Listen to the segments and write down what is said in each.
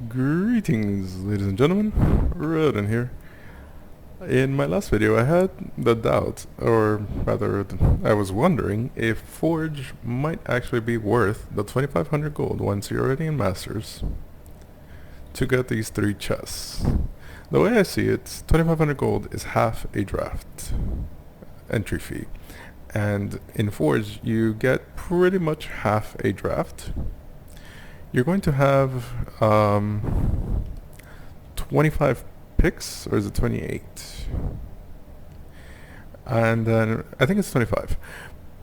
Greetings, ladies and gentlemen. Rodin here. In my last video, I had the doubt, or rather, I was wondering if Forge might actually be worth the 2500 gold once you're already in Masters to get these 3 chests. The way I see it, 2500 gold is half a draft entry fee. And in Forge, you get pretty much half a draft. You're going to have 25 picks, or is it 28? And then I think it's 25.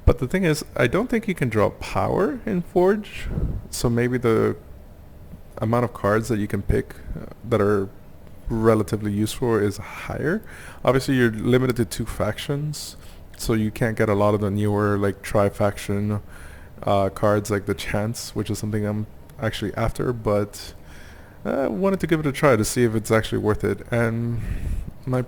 But the thing is, I don't think you can draw power in Forge, so maybe the amount of cards that you can pick that are relatively useful is higher. Obviously, you're limited to 2 factions, so you can't get a lot of the newer like tri-faction cards like the Chance, which is something I'm actually after, but I wanted to give it a try to see if it's actually worth it. And my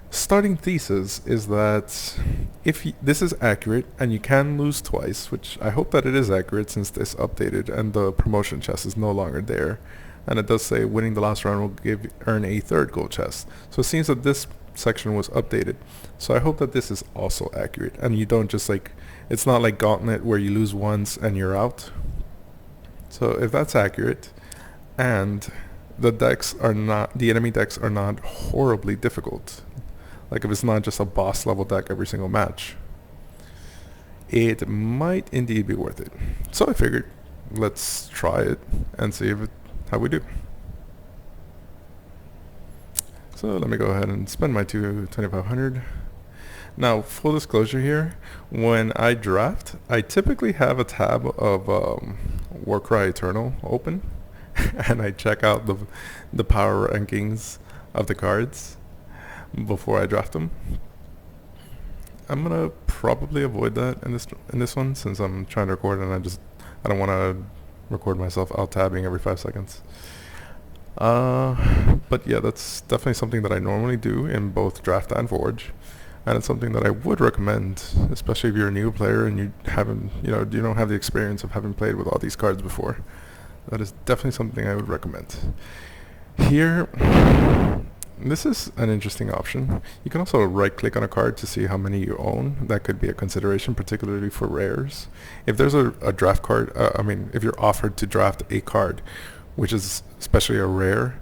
starting thesis is that if this is accurate and you can lose twice, which I hope that it is accurate since this updated and the promotion chest is no longer there, and it does say winning the last round will earn a 3rd gold chest. So it seems that this section was updated. So I hope that this is also accurate and you don't just like, it's not like Gauntlet where you lose once and you're out. So if that's accurate, and the enemy decks are not horribly difficult, like if it's not just a boss level deck every single match, it might indeed be worth it. So I figured, let's try it and see how we do. So let me go ahead and spend my 2500. Now, full disclosure here, when I draft, I typically have a tab of Warcry Eternal open, and I check out the power rankings of the cards before I draft them. I'm gonna probably avoid that in this one since I'm trying to record and I don't want to record myself out tabbing every 5 seconds. But yeah, that's definitely something that I normally do in both draft and Forge. And it's something that I would recommend, especially if you're a new player and you don't have the experience of having played with all these cards before. That is definitely something I would recommend. Here, this is an interesting option. You can also right-click on a card to see how many you own. That could be a consideration, particularly for rares. If there's a draft card, if you're offered to draft a card, which is especially a rare,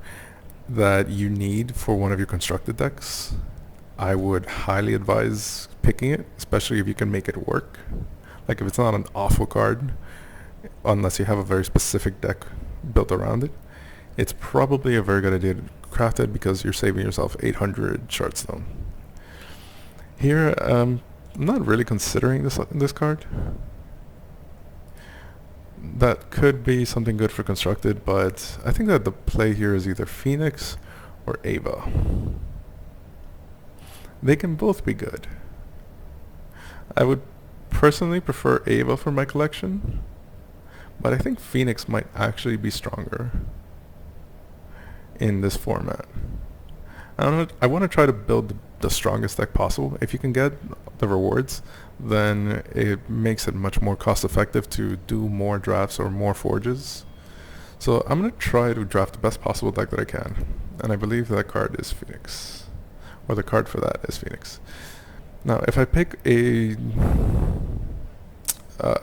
that you need for one of your constructed decks, I would highly advise picking it, especially if you can make it work. Like if it's not an awful card, unless you have a very specific deck built around it, it's probably a very good idea to craft it because you're saving yourself 800 shardstone. Here, I'm not really considering this card. That could be something good for constructed, but I think that the play here is either Phoenix or Ava. They can both be good. I would personally prefer Ava for my collection, but I think Phoenix might actually be stronger in this format. I want to try to build the strongest deck possible. If you can get the rewards, then it makes it much more cost effective to do more drafts or more forges. So I'm going to try to draft the best possible deck that I can, and I believe that card is Phoenix. Or the card for that is Phoenix. Now, if I pick a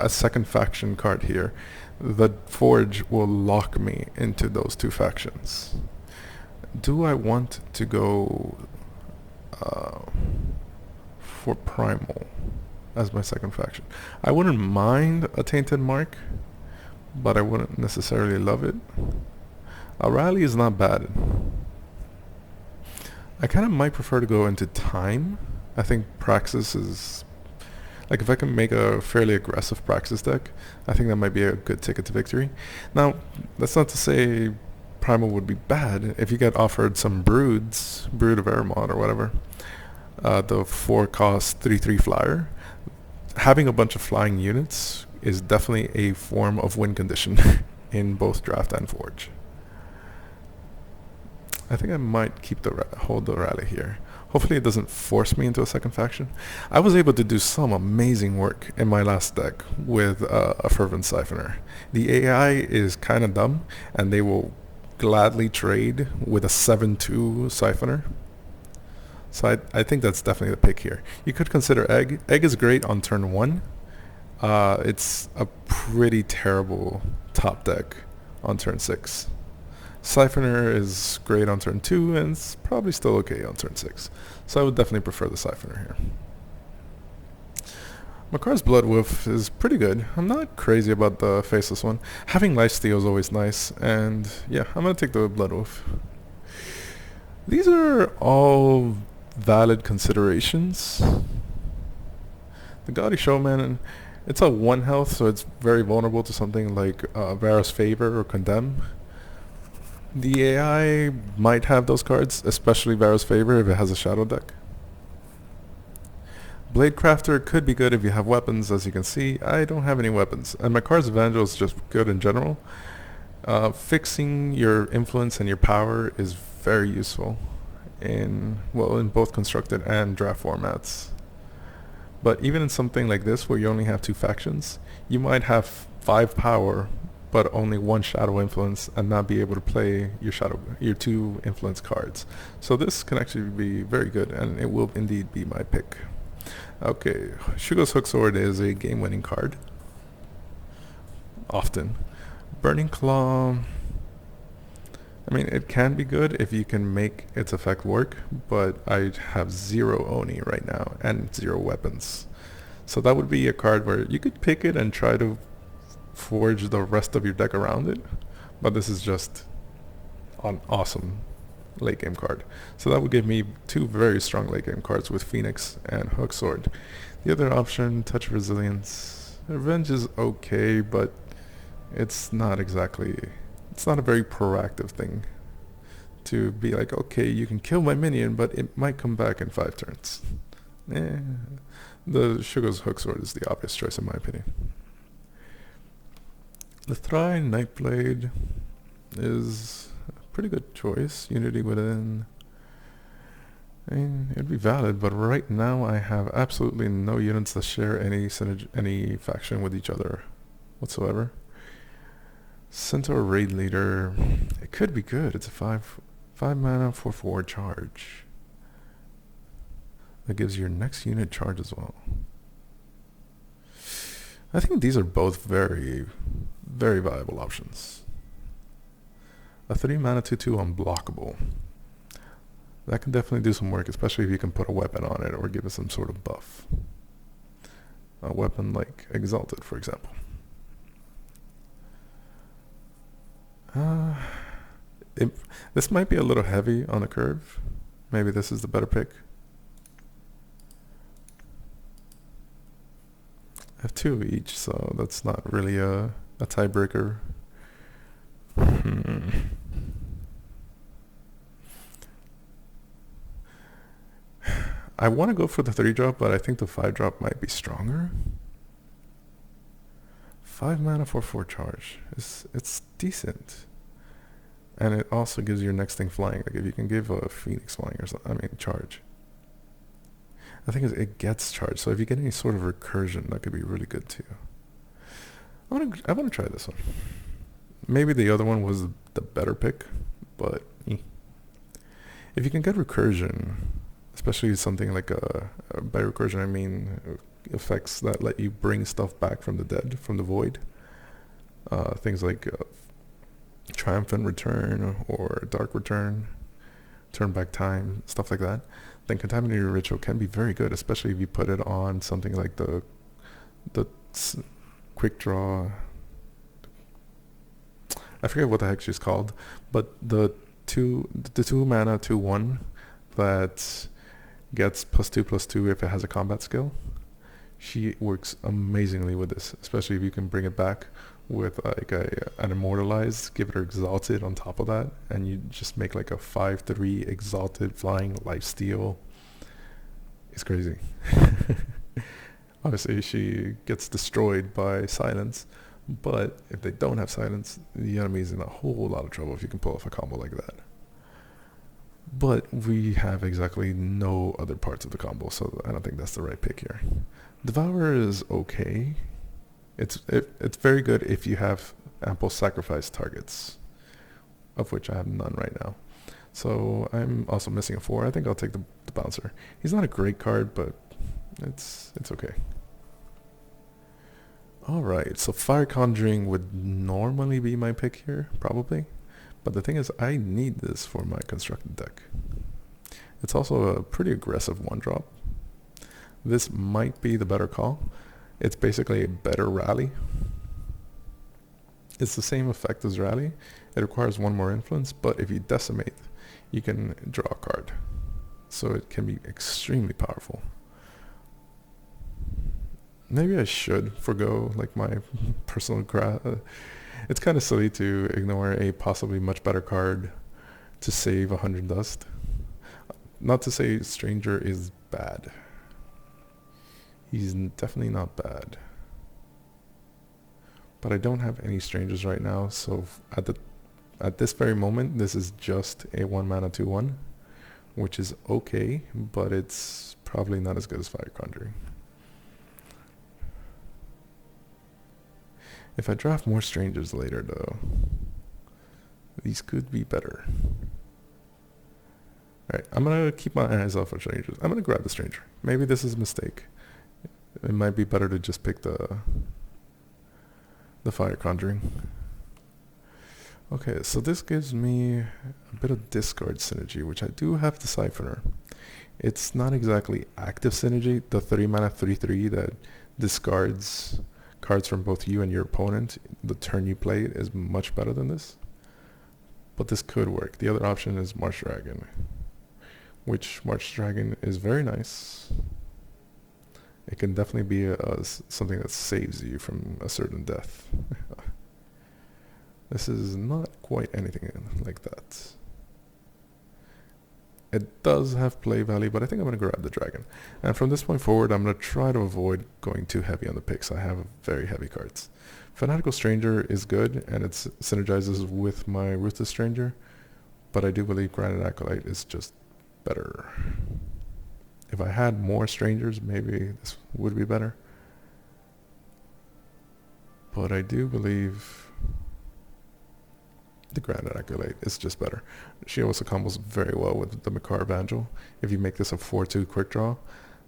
second faction card here, the Forge will lock me into those 2 factions. Do I want to go for Primal as my second faction? I wouldn't mind a Tainted Mark, but I wouldn't necessarily love it. A Rally is not bad. I kind of might prefer to go into Time. I think Praxis is... like if I can make a fairly aggressive Praxis deck, I think that might be a good ticket to victory. Now, that's not to say Primal would be bad. If you get offered some Brood of Aramon or whatever, the 4-cost 3/3 flyer, having a bunch of flying units is definitely a form of win condition in both Draft and Forge. I think I might hold the Rally here. Hopefully it doesn't force me into a second faction. I was able to do some amazing work in my last deck with a Fervent Siphoner. The AI is kind of dumb, and they will gladly trade with a 7-2 Siphoner. So I think that's definitely the pick here. You could consider Egg. Egg is great on turn 1. It's a pretty terrible top deck on turn 6. Siphoner is great on turn 2, and it's probably still okay on turn 6. So I would definitely prefer the Siphoner here. Makar's Blood Wolf is pretty good. I'm not crazy about the Faceless one. Having Lifesteal is always nice, and yeah, I'm going to take the Blood Wolf. These are all valid considerations. The Gaudy Showman, it's a 1 health, so it's very vulnerable to something like Varus Favor or Condemn. The AI might have those cards, especially Varus Favor if it has a Shadow deck. Blade Crafter could be good if you have weapons. As you can see, I don't have any weapons. And Makar's Evangel is just good in general. Fixing your influence and your power is very useful in both constructed and draft formats. But even in something like this where you only have 2 factions, you might have 5 power but only 1 shadow influence and not be able to play your 2 influence cards. So this can actually be very good, and it will indeed be my pick. Okay, Shugo's Hooksword is a game-winning card. Often. Burning Claw, I mean, it can be good if you can make its effect work, but I have 0 Oni right now and 0 weapons. So that would be a card where you could pick it and try to forge the rest of your deck around it, but this is just an awesome late game card. So that would give me 2 very strong late game cards with Phoenix and Hooksword. The other option, Touch of Resilience. Revenge is okay, but it's not a very proactive thing to be like, okay, you can kill my minion, but it might come back in 5 turns. The Shugo's Hooksword is the obvious choice in my opinion. The Thry Nightblade is a pretty good choice. Unity Within. I mean, it'd be valid, but right now I have absolutely no units that share any faction with each other whatsoever. Centaur Raid Leader. It could be good. It's a 5 mana 4/4 charge. That gives your next unit charge as well. I think these are both very, very viable options. A 3 mana 2/2 unblockable. That can definitely do some work, especially if you can put a weapon on it or give it some sort of buff. A weapon like Exalted, for example. This might be a little heavy on the curve. Maybe this is the better pick. I have 2 of each, so that's not really a tiebreaker. I want to go for the 3-drop, but I think the 5-drop might be stronger. 5 mana 4/4 charge. It's decent. And it also gives your next thing flying. Like if you can give a Phoenix flying or something, charge. The thing is, it gets charged. So if you get any sort of recursion, that could be really good too. I want to try this one. Maybe the other one was the better pick, but if you can get recursion, especially something like by recursion I mean effects that let you bring stuff back from the dead, from the void. Things like Triumphant Return or Dark Return, Turn Back Time, stuff like that. Then Contaminated Ritual can be very good, especially if you put it on something like the Quick Draw. I forget what the heck she's called, but the 2 mana 2/1 that gets +2/+2 if it has a combat skill. She works amazingly with this, especially if you can bring it back with like an Immortalized, give her Exalted on top of that, and you just make like a 5/3 Exalted flying lifesteal. It's crazy. Obviously she gets destroyed by silence, but if they don't have silence, the enemy's in a whole lot of trouble if you can pull off a combo like that. But we have exactly no other parts of the combo, so I don't think that's the right pick here. Devourer is okay. It's very good if you have ample sacrifice targets, of which I have none right now. So I'm also missing a 4. I think I'll take the bouncer. He's not a great card, but it's okay. Alright, so Fire Conjuring would normally be my pick here, probably. But the thing is, I need this for my constructed deck. It's also a pretty aggressive 1-drop. This might be the better call. It's basically a better rally. It's the same effect as rally. It requires 1 more influence, but if you decimate, you can draw a card. So it can be extremely powerful. Maybe I should forgo like my personal it's kind of silly to ignore a possibly much better card to save 100 dust. Not to say Stranger is bad. He's definitely not bad. But I don't have any Strangers right now, so at this very moment, this is just a 1 mana 2/1, which is okay, but it's probably not as good as Fire Conjuring. If I draft more Strangers later, though, these could be better. Alright, I'm going to keep my eyes out for Strangers. I'm going to grab the Stranger. Maybe this is a mistake. It might be better to just pick the Fire Conjuring. Okay, so this gives me a bit of discard synergy, which I do have the Siphoner. It's not exactly active synergy. The 3 mana 3/3 that discards cards from both you and your opponent the turn you play is much better than this. But this could work. The other option is March Dragon, which March Dragon is very nice. It can definitely be something that saves you from a certain death. This is not quite anything like that. It does have play value, but I think I'm going to grab the dragon. And from this point forward, I'm going to try to avoid going too heavy on the picks. I have very heavy cards. Fanatical Stranger is good, and it synergizes with my Ruthless Stranger, but I do believe Granite Acolyte is just better. If I had more Strangers, maybe this would be better. But I do believe the Granite Acolyte is just better. She also combos very well with the Makar Evangel. If you make this a 4/2 quick draw,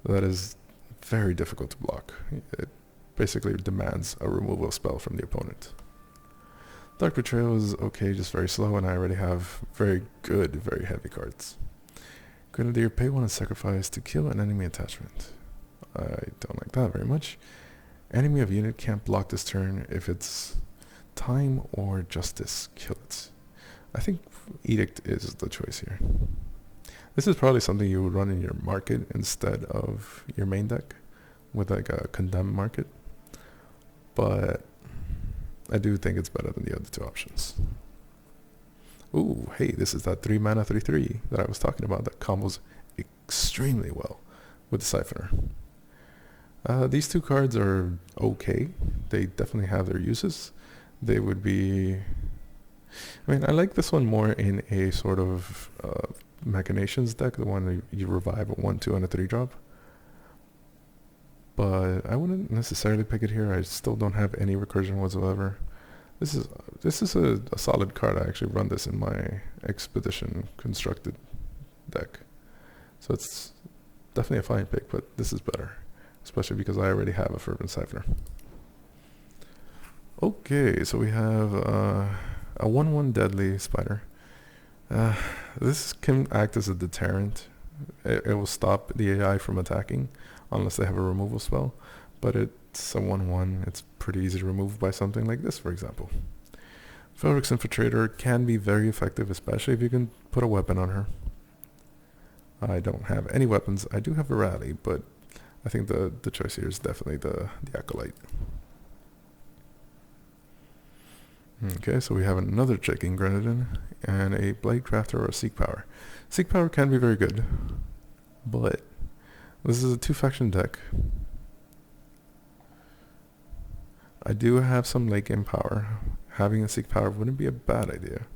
that is very difficult to block. It basically demands a removal spell from the opponent. Dark Betrayal is okay, just very slow, and I already have very good, very heavy cards. Grenadier, pay 1 and sacrifice to kill an enemy attachment. I don't like that very much. Enemy of unit can't block this turn if it's time or justice. Kill it. I think Edict is the choice here. This is probably something you would run in your market instead of your main deck with like a condemned market. But I do think it's better than the other 2 options. Ooh, hey, this is that 3 mana 3/3 that I was talking about that combos extremely well with the Siphoner. These 2 cards are okay. They definitely have their uses. They would be... I mean, I like this one more in a sort of Machinations deck, the one you revive a 1/2 and a 3-drop. But I wouldn't necessarily pick it here. I still don't have any recursion whatsoever. This is a solid card. I actually run this in my Expedition constructed deck. So it's definitely a fine pick, but this is better. Especially because I already have a Fervent Siphoner. Okay, so we have a 1/1 Deadly Spider. This can act as a deterrent. It will stop the AI from attacking unless they have a removal spell. But it's a 1/1. It's pretty easy to remove by something like this, for example. Felric's Infiltrator can be very effective, especially if you can put a weapon on her. I don't have any weapons. I do have a rally, but I think the choice here is definitely the Acolyte. Okay, so we have another Checking Grenadin and a Blade Crafter or a Seek Power. Seek Power can be very good, but this is a 2-faction deck. I do have some late game power. Having a Seek Power wouldn't be a bad idea.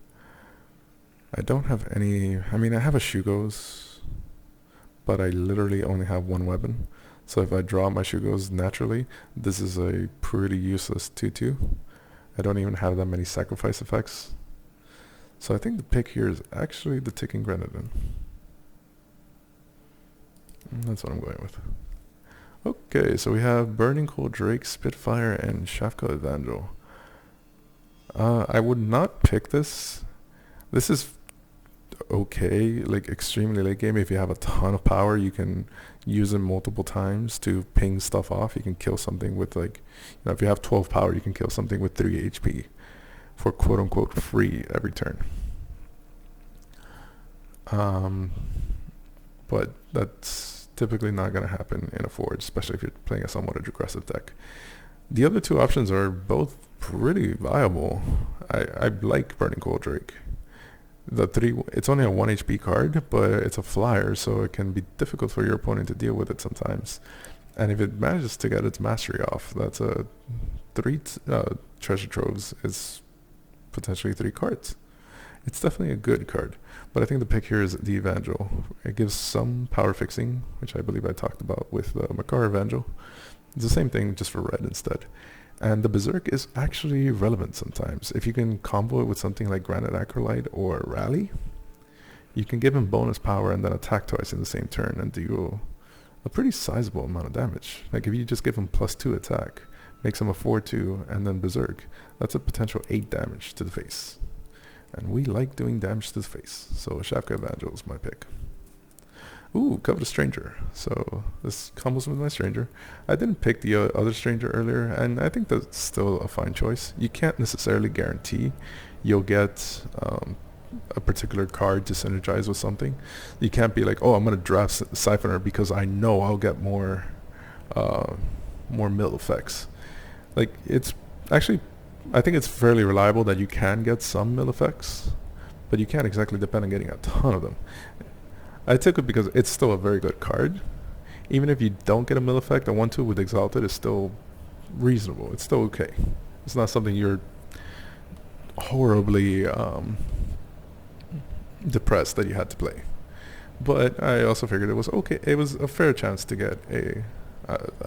I don't have any. I mean, I have a Shugos, but I literally only have one weapon. So if I draw my Shugos naturally, this is a pretty useless 2-2. I don't even have that many sacrifice effects. So I think the pick here is actually the Ticking Grenadin. That's what I'm going with. Okay, so we have Burning Cold Drake, Spitfire, and Shafka Evangel. I would not pick this. This is okay, like extremely late game. If you have a ton of power, you can use them multiple times to ping stuff off. You can kill something with if you have 12 power, you can kill something with 3 HP for quote unquote free every turn. But that's typically not going to happen in a Forge, especially if you're playing a somewhat aggressive deck. The other two options are both pretty viable. I like Burning Cold Drake. It's only a 1 HP card, but it's a flyer, so it can be difficult for your opponent to deal with it sometimes. And if it manages to get its mastery off, that's a 3 treasure troves is potentially 3 cards. It's definitely a good card, but I think the pick here is the Evangel. It gives some power fixing, which I believe I talked about with the Makar Evangel. It's the same thing, just for red instead. And the Berserk is actually relevant sometimes. If you can combo it with something like Granite Acolyte or Rally, you can give him bonus power and then attack twice in the same turn and do a pretty sizable amount of damage. Like if you just give him +2 attack, makes him a 4-2, and then Berserk, that's a potential 8 damage to the face. And we like doing damage to the face, so Shafka Evangel is my pick. Ooh, Covetous Stranger. So this combos with my Stranger. I didn't pick the other Stranger earlier, and I think that's still a fine choice. You can't necessarily guarantee you'll get a particular card to synergize with something. You can't be like, oh, I'm going to draft Siphoner because I know I'll get more mill effects. Like, it's actually, I think it's fairly reliable that you can get some mill effects, but you can't exactly depend on getting a ton of them. I took it because it's still a very good card. Even if you don't get a mill effect, a 1-2 with Exalted is still reasonable. It's still okay. It's not something you're horribly depressed that you had to play. But I also figured it was okay. It was a fair chance to get a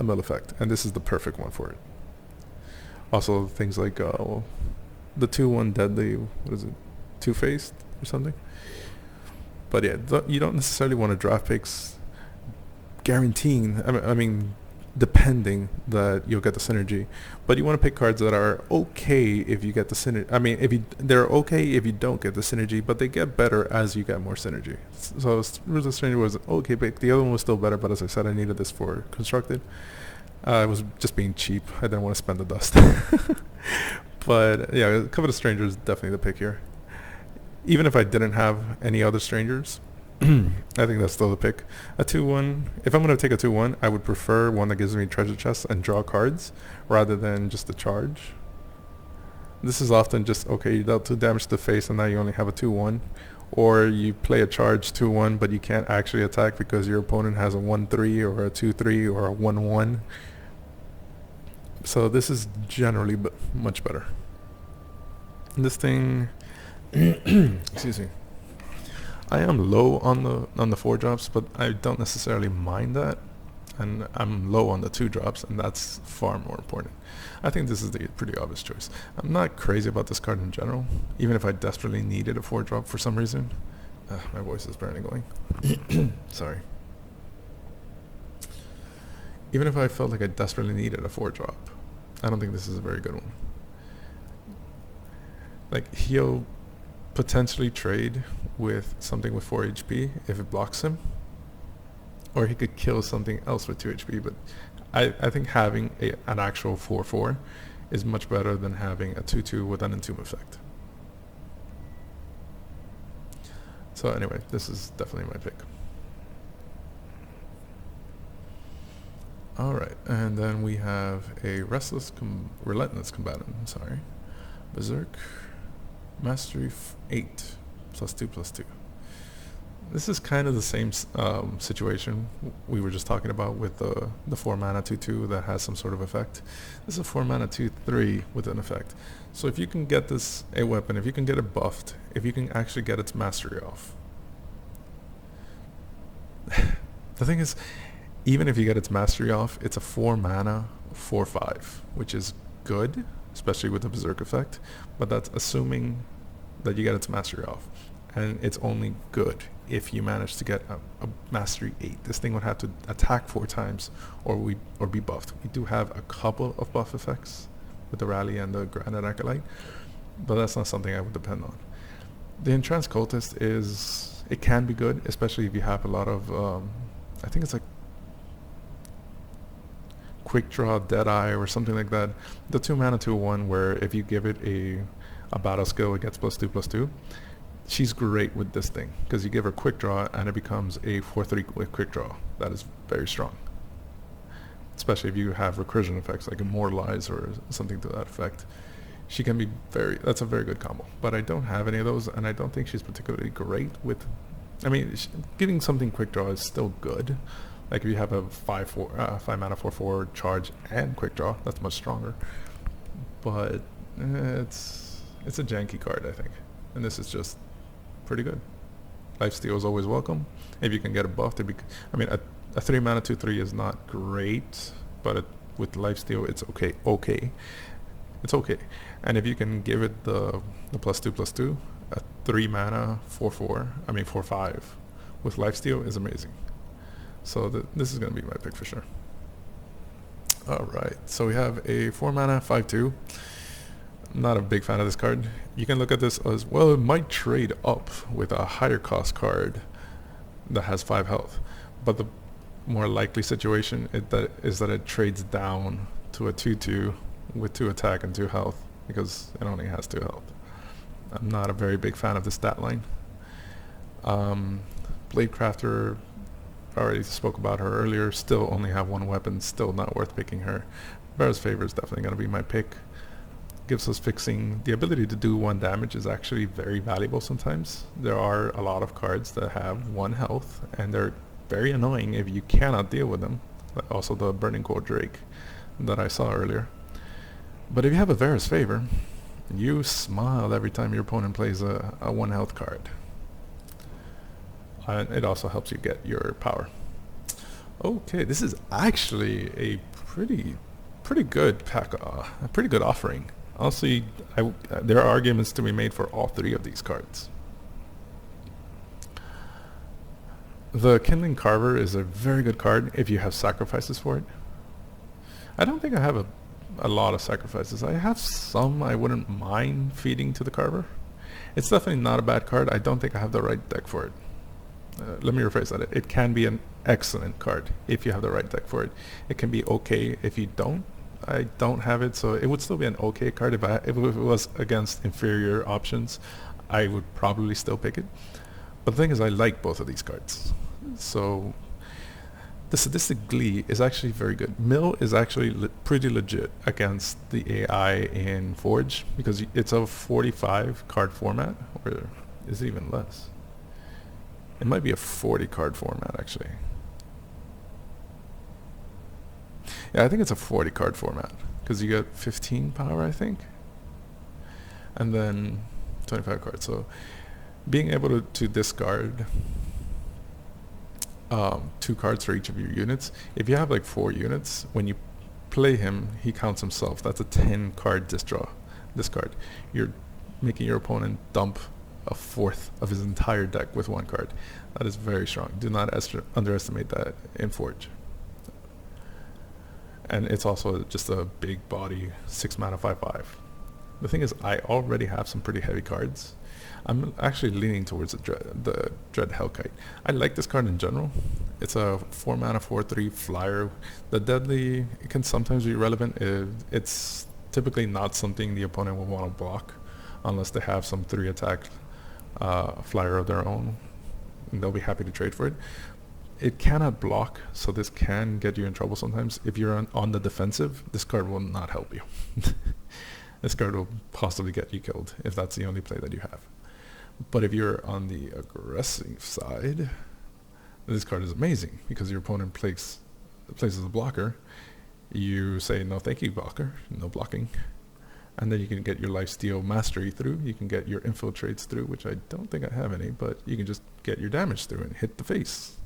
mill effect, and this is the perfect one for it. Also, things like the 2-1 Deadly, what is it, Two-Faced or something? But yeah, you don't necessarily want to draft picks guaranteeing, I mean, depending that you'll get the synergy. But you want to pick cards that are okay if you get the synergy. I mean, they're okay if you don't get the synergy, but they get better as you get more synergy. So Rules of Stranger was okay pick. The other one was still better, but as I said, I needed this for Constructed. I was just being cheap. I didn't want to spend the dust. But yeah, Covetous Stranger is definitely the pick here. Even if I didn't have any other Strangers, I think that's still the pick. A 2-1, if I'm going to take a 2-1, I would prefer one that gives me treasure chests and draw cards rather than just a charge. This is often just, okay, you dealt 2 damage to the face and now you only have a 2-1. Or you play a charge 2-1 but you can't actually attack because your opponent has a 1-3 or a 2-3 or a 1-1. So this is generally much better. This thing... excuse me. I am low on the 4 drops, but I don't necessarily mind that, and I'm low on the 2 drops, and that's far more important. I think this is the pretty obvious choice. I'm not crazy about this card in general, even if I desperately needed a 4 drop for some reason. My voice is barely going. Sorry. Even if I felt like I desperately needed a 4 drop, I don't think this is a very good one. Like, he'll potentially trade with something with 4 HP if it blocks him, or he could kill something else with 2 HP, but I think having an actual 4-4 is much better than having a 2-2 with an Entomb effect. So anyway, this is definitely my pick. Alright, and then we have a Relentless Combatant, Berserk, Mastery 8, +2/+2. This is kind of the same situation we were just talking about with the 4 mana 2/2 that has some sort of effect. This is a 4 mana 2/3 with an effect. So if you can get this a weapon, if you can get it buffed, if you can actually get its mastery off. The thing is, even if you get its mastery off, it's a 4 mana 4/5, which is good, especially with the Berserk effect, but that's assuming that you get its mastery off. And it's only good if you manage to get a mastery 8. This thing would have to attack 4 times or be buffed. We do have a couple of buff effects with the Rally and the Granite Acolyte, but that's not something I would depend on. The Entranced Cultist it can be good, especially if you have a lot of, I think it's like Quick Draw, Deadeye, or something like that. The 2 mana 2/1 where if you give it a battle skill, it gets +2/+2. She's great with this thing because you give her Quick Draw and it becomes a 4/3 with Quick Draw. That is very strong, especially if you have recursion effects like Immortalize or something to that effect. She can be that's a very good combo, but I don't have any of those, and I don't think she's particularly great with, I mean, giving something Quick Draw is still good. Like if you have a 5 mana 4/4 charge and Quick Draw, that's much stronger, but it's a janky card, I think, and this is just pretty good. Lifesteal is always welcome. If you can get it buffed, I mean, a 3 mana 2/3 is not great, but with lifesteal, it's okay. It's okay. And if you can give it the +2/+2, a 3 mana 4/5 with lifesteal is amazing. So this is going to be my pick for sure. All right, so we have a 4 mana 5/2. Not a big fan of this card. You can look at this as, well, it might trade up with a higher cost card that has 5 health, but the more likely situation is that it trades down to a 2/2 with 2 attack and 2 health because it only has 2 health. I'm not a very big fan of the stat line. Bladecrafter, I already spoke about her earlier, still only have 1 weapon, still not worth picking her. Bear's Favor is definitely going to be my pick. Gives us fixing. The ability to do 1 damage is actually very valuable sometimes. There are a lot of cards that have 1 health, and they're very annoying if you cannot deal with them. Also the Burning Core Drake that I saw earlier. But if you have a Bear's Favor, you smile every time your opponent plays a 1 health card. And it also helps you get your power. Okay, this is actually a pretty good pack, a pretty good offering. Honestly, there are arguments to be made for all 3 of these cards. The Kindling Carver is a very good card if you have sacrifices for it. I don't think I have a lot of sacrifices. I have some I wouldn't mind feeding to the Carver. It's definitely not a bad card. I don't think I have the right deck for it. Let me rephrase that. It can be an excellent card if you have the right deck for it. It can be okay if you don't. I don't have it, so it would still be an okay card. If it was against inferior options, I would probably still pick it. But the thing is, I like both of these cards. So the Sadistic Glee is actually very good. Mill is actually pretty legit against the AI in Forge because it's a 45 card format, or is it even less? It might be a 40 card format actually. Yeah, I think it's a 40 card format because you get 15 power, I think, and then 25 cards. So being able to discard 2 cards for each of your units. If you have like 4 units, when you play him, he counts himself. That's a 10 card discard. You're making your opponent dump a 1/4 of his entire deck with 1 card. That is very strong. Do not underestimate that in Forge. And it's also just a big body 6 mana 5/5. The thing is, I already have some pretty heavy cards. I'm actually leaning towards the Dread Hellkite. I like this card in general. It's a 4 mana 4/3 flyer. The deadly, it can sometimes be relevant. It's typically not something the opponent will want to block unless they have some 3 attack flyer of their own, and they'll be happy to trade for it. It cannot block, so this can get you in trouble sometimes. If you're on the defensive, this card will not help you. This card will possibly get you killed if that's the only play that you have. But if you're on the aggressive side, this card is amazing because your opponent places a blocker. You say no thank you blocker, no blocking. And then you can get your lifesteal mastery through. You can get your infiltrates through, which I don't think I have any, but you can just get your damage through and hit the face.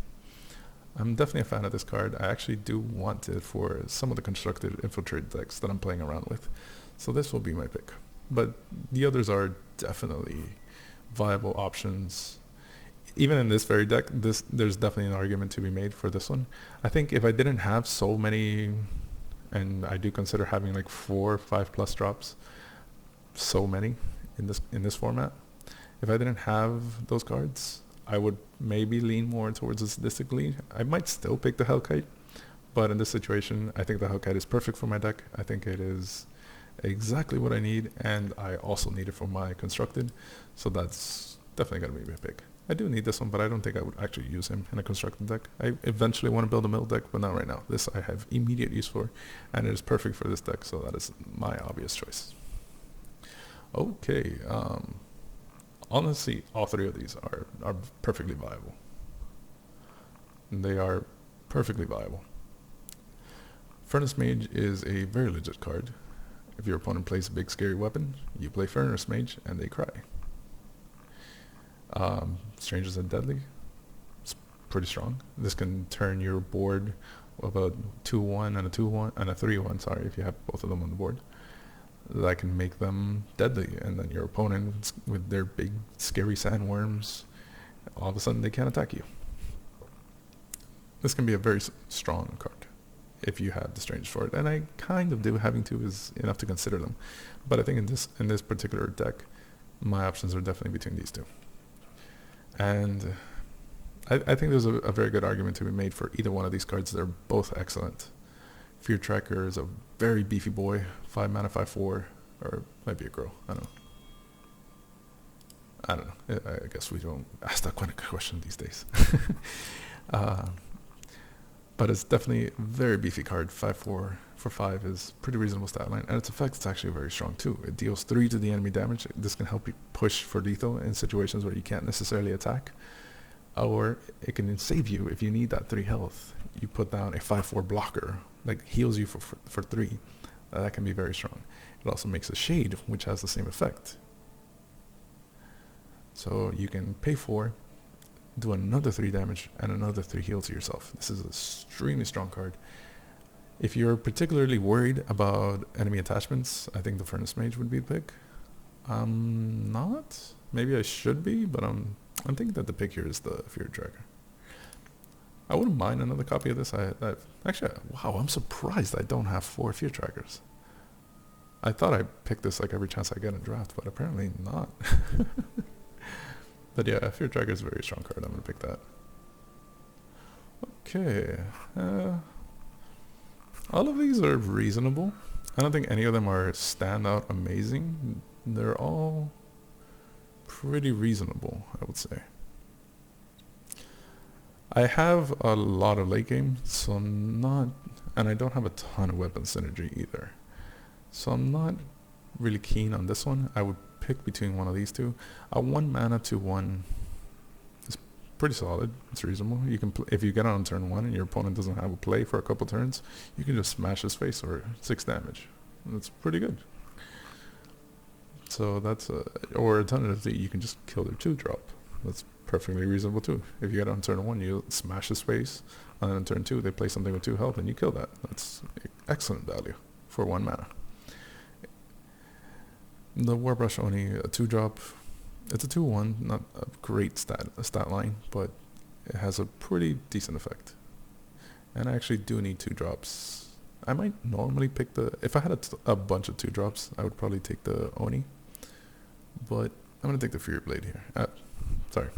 I'm definitely a fan of this card. I actually do want it for some of the constructed infiltrate decks that I'm playing around with. So this will be my pick. But the others are definitely viable options. Even in this very deck, there's definitely an argument to be made for this one. I think if I didn't have so many, and I do consider having like 4 or 5 plus drops, so many in this format. If I didn't have those cards, I would maybe lean more towards a sadistic lead. I might still pick the Hellkite, but in this situation, I think the Hellkite is perfect for my deck. I think it is exactly what I need, and I also need it for my constructed, so that's definitely going to be my pick. I do need this one, but I don't think I would actually use him in a constructed deck. I eventually want to build a mill deck, but not right now. This I have immediate use for, and it is perfect for this deck, so that is my obvious choice. Okay, honestly, all 3 of these are perfectly viable. They are perfectly viable. Furnace Mage is a very legit card. If your opponent plays a big scary weapon, you play Furnace Mage and they cry. Strangers and Deadly, it's pretty strong. This can turn your board of a 2-1 and a 2-1 and a 3-1, sorry, if you have both of them on the board. That can make them deadly, and then your opponent with their big scary sandworms, all of a sudden they can't attack you. This can be a very strong card if you have the Strangers for it, and I kind of do. Having 2 is enough to consider them, but I think in this particular deck, my options are definitely between these 2. And I think there's a very good argument to be made for either one of these cards. They're both excellent. Fear Tracker is a very beefy boy, 5 mana, 5/4, or might be a girl. I don't know. I guess we don't ask that kind of question these days. But it's definitely a very beefy card. 5/4 for 5 is pretty reasonable stat line, and its effect is actually very strong too. It deals 3 to the enemy damage. This can help you push for lethal in situations where you can't necessarily attack, or it can save you if you need that 3 health. You put down a 5/4 blocker, like heals you for 3. That can be very strong. It also makes a shade, which has the same effect. So you can pay 4, do another 3 damage, and another 3 heal to yourself. This is an extremely strong card. If you're particularly worried about enemy attachments, I think the Furnace Mage would be the pick. I'm not. Maybe I should be, but I'm thinking that the pick here is the Fear Tracker. I wouldn't mind another copy of this. Actually, wow, I'm surprised I don't have 4 Fear Trackers. I thought I picked this like every chance I get in draft, but apparently not. But yeah, Fear Tracker is a very strong card. I'm going to pick that. Okay. All of these are reasonable. I don't think any of them are standout amazing. They're all pretty reasonable, I would say. I have a lot of late game, so I'm not, and I don't have a ton of weapon synergy either. So I'm not really keen on this one. I would pick between one of these 2. A 1 mana 2/1 is pretty solid. It's reasonable. You can if you get on turn 1 and your opponent doesn't have a play for a couple turns, you can just smash his face or 6 damage. That's pretty good. So that's or alternatively, you can just kill their 2-drop. That's perfectly reasonable too. If you get on turn 1, you smash his face, and then on turn 2 they play something with 2 health and you kill that. That's excellent value for 1 mana. The Warbrush Oni, a 2-drop. It's a 2/1, not a great stat line, but it has a pretty decent effect. And I actually do need 2-drops. I might normally pick if I had a bunch of 2-drops, I would probably take the Oni. But I'm going to take the Fury Blade here. Sorry.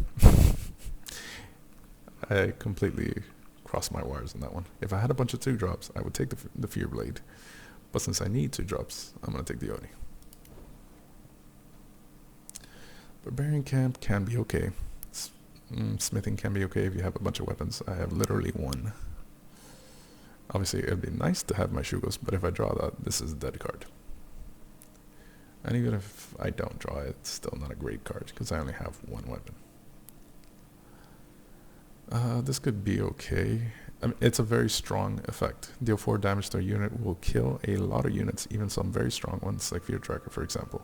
I completely crossed my wires on that one. If I had a bunch of 2-drops, I would take the Fear Blade. But since I need 2-drops, I'm going to take the Oni. Barbarian Camp can be okay. Smithing can be okay if you have a bunch of weapons. I have literally 1. Obviously, it would be nice to have my Shugos, but if I draw that, this is a dead card. And even if I don't draw it, it's still not a great card because I only have one weapon. This could be okay. I mean, it's a very strong effect. Deal 4 damage to a unit will kill a lot of units, even some very strong ones, like Fear Tracker, for example.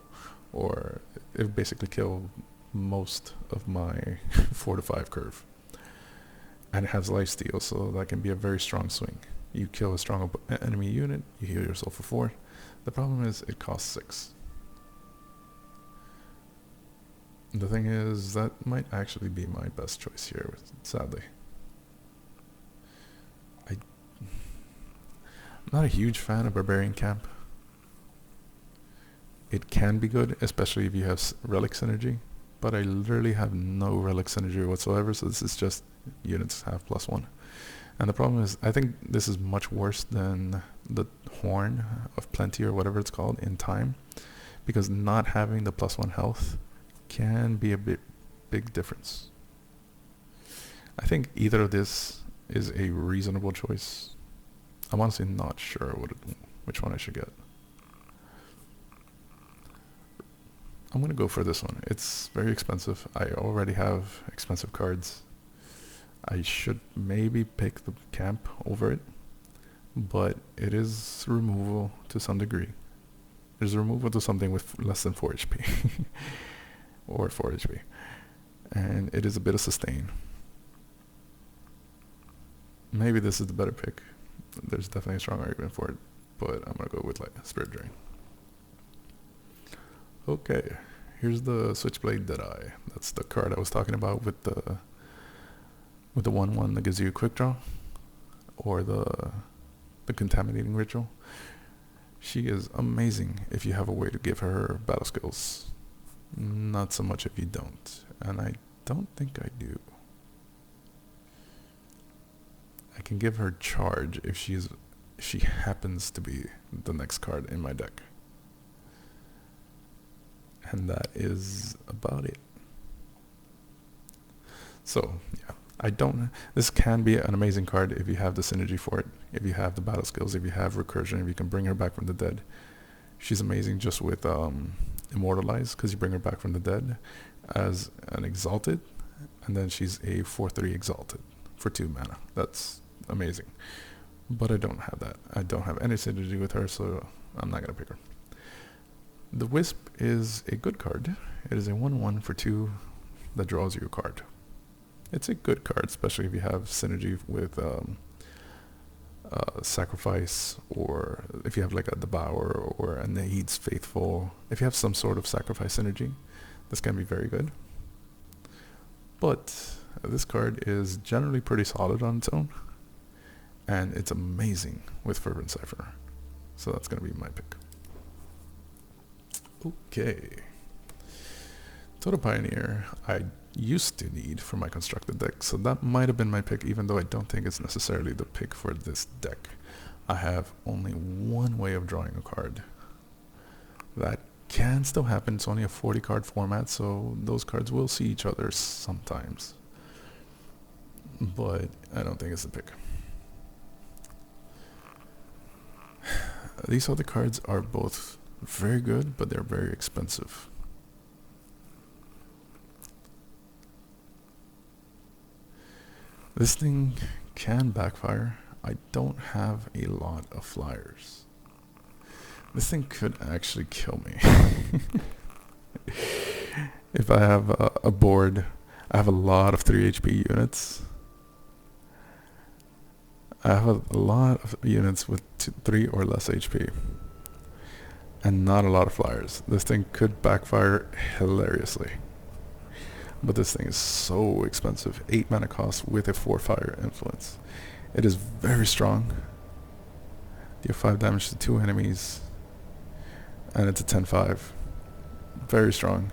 Or it would basically kill most of my 4 to 5 curve. And it has lifesteal, so that can be a very strong swing. You kill a strong enemy unit, you heal yourself for 4. The problem is it costs 6. The thing is, that might actually be my best choice here, sadly. I'm not a huge fan of Barbarian Camp. It can be good, especially if you have Relic Synergy, but I literally have no Relic Synergy whatsoever, so this is just units have +1. And the problem is, I think this is much worse than the Horn of Plenty or whatever it's called in time, because not having the +1 health can be a big difference. I think either of this is a reasonable choice. I'm honestly not sure which one I should get. I'm gonna go for this one. It's very expensive. I already have expensive cards. I should maybe pick the camp over it, but it is removal to some degree. There's a removal to something with less than 4 HP. Or 4 HP. And it is a bit of sustain. Maybe this is the better pick. There's definitely a strong argument for it, but I'm gonna go with like Spirit Drain. Okay, here's the Switchblade Deadeye. That's the card I was talking about with the 1/1 that gives you a quick draw, or the Contaminating Ritual. She is amazing if you have a way to give her battle skills. Not so much if you don't, and I don't think I do. I can give her charge if she happens to be the next card in my deck. And that is about it. So, yeah. This can be an amazing card if you have the synergy for it, if you have the battle skills, if you have recursion, if you can bring her back from the dead. She's amazing just with Immortalize, because you bring her back from the dead as an Exalted, and then she's a 4/3 Exalted for 2 mana. That's amazing. But I don't have that. I don't have any synergy with her, so I'm not going to pick her. The Wisp is a good card. It is a 1/1 for 2 that draws you a card. It's a good card, especially if you have synergy with Sacrifice, or if you have like a Devour or a Naid's Faithful. If you have some sort of Sacrifice synergy, this can be very good. But this card is generally pretty solid on its own, and it's amazing with Fervent Cipher. So that's going to be my pick. Okay. Total Pioneer, I used to need for my constructed deck, so that might have been my pick, even though I don't think it's necessarily the pick for this deck. I have only one way of drawing a card. That can still happen. It's only a 40 card format, so those cards will see each other sometimes. But I don't think it's the pick. These other cards are both very good, but they're very expensive. This thing can backfire. I don't have a lot of flyers. This thing could actually kill me. If I have a board, I have a lot of 3 HP units. I have a lot of units with 3 or less HP. And not a lot of flyers. This thing could backfire hilariously. But this thing is so expensive. 8 mana cost with a 4 fire influence. It is very strong. Deal 5 damage to 2 enemies. And it's a 10/5. Very strong.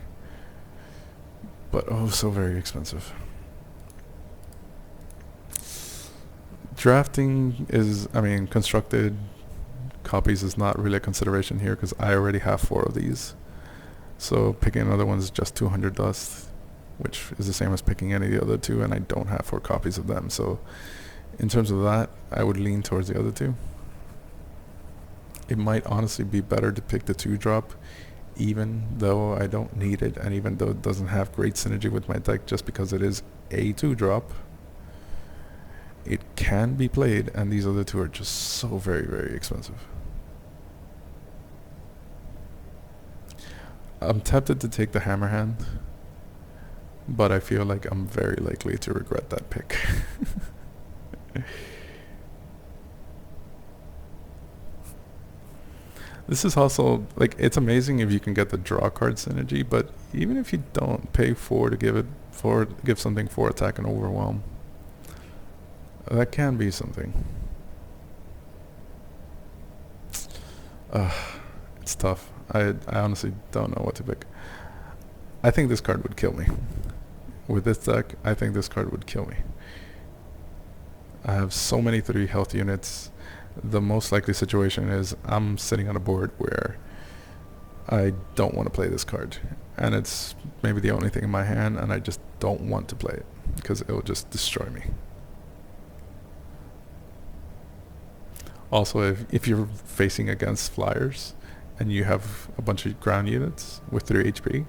But oh, so very expensive. Drafting is, constructed copies is not really a consideration here because I already have 4 of these. So picking another one is just 200 dust, which is the same as picking any of the other 2, and I don't have 4 copies of them. So in terms of that, I would lean towards the other 2. It might honestly be better to pick the 2-drop even though I don't need it, and even though it doesn't have great synergy with my deck just because it is a 2-drop, it can be played, and these other two are just so very, very expensive. I'm tempted to take the hammer hand, but I feel like I'm very likely to regret that pick. This is also, like, it's amazing if you can get the draw card synergy, but even if you don't pay 4 to give something 4 attack and overwhelm, that can be something. It's tough. I honestly don't know what to pick. I think this card would kill me. With this deck, I think this card would kill me. I have so many 3 health units. The most likely situation is I'm sitting on a board where I don't want to play this card, and it's maybe the only thing in my hand, and I just don't want to play it because it will just destroy me. Also, if you're facing against flyers and you have a bunch of ground units with 3 HP,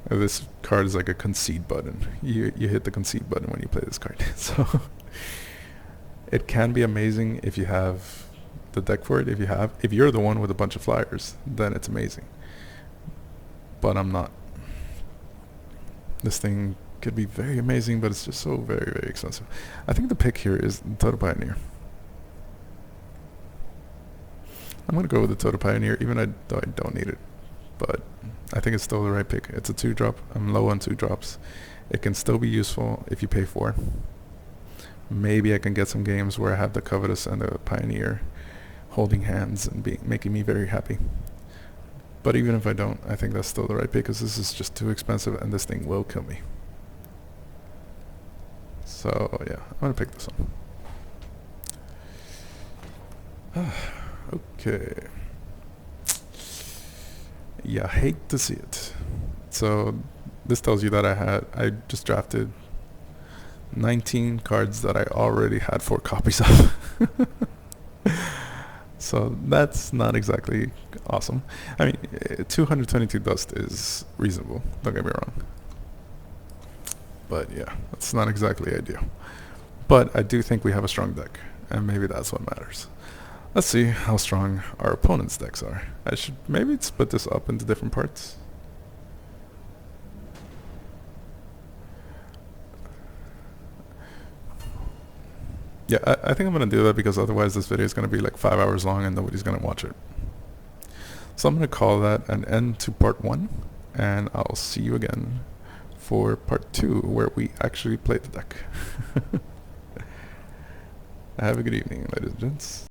this card is like a concede button. You hit the concede button when you play this card. So it can be amazing if you have the deck for it. If you're the one with a bunch of flyers, then it's amazing. But I'm not. This thing could be very amazing, but it's just so very, very expensive. I think the pick here is Total Pioneer. I'm going to go with the Total Pioneer, even though I don't need it. But I think it's still the right pick. It's a 2-drop. I'm low on 2-drops. It can still be useful if you pay 4. Maybe I can get some games where I have the Covetous and the Pioneer holding hands and making me very happy. But even if I don't, I think that's still the right pick because this is just too expensive and this thing will kill me. So yeah, I'm going to pick this one. Okay. Yeah, hate to see it. So this tells you that I just drafted 19 cards that I already had 4 copies of. So that's not exactly awesome. I mean, 222 dust is reasonable, don't get me wrong. But yeah, that's not exactly ideal. But I do think we have a strong deck, and maybe that's what matters. Let's see how strong our opponent's decks are. I should maybe split this up into different parts. Yeah, I think I'm going to do that because otherwise this video is going to be like 5 hours long and nobody's going to watch it. So I'm going to call that an end to part 1, and I'll see you again for part 2 where we actually play the deck. Have a good evening, ladies and gents.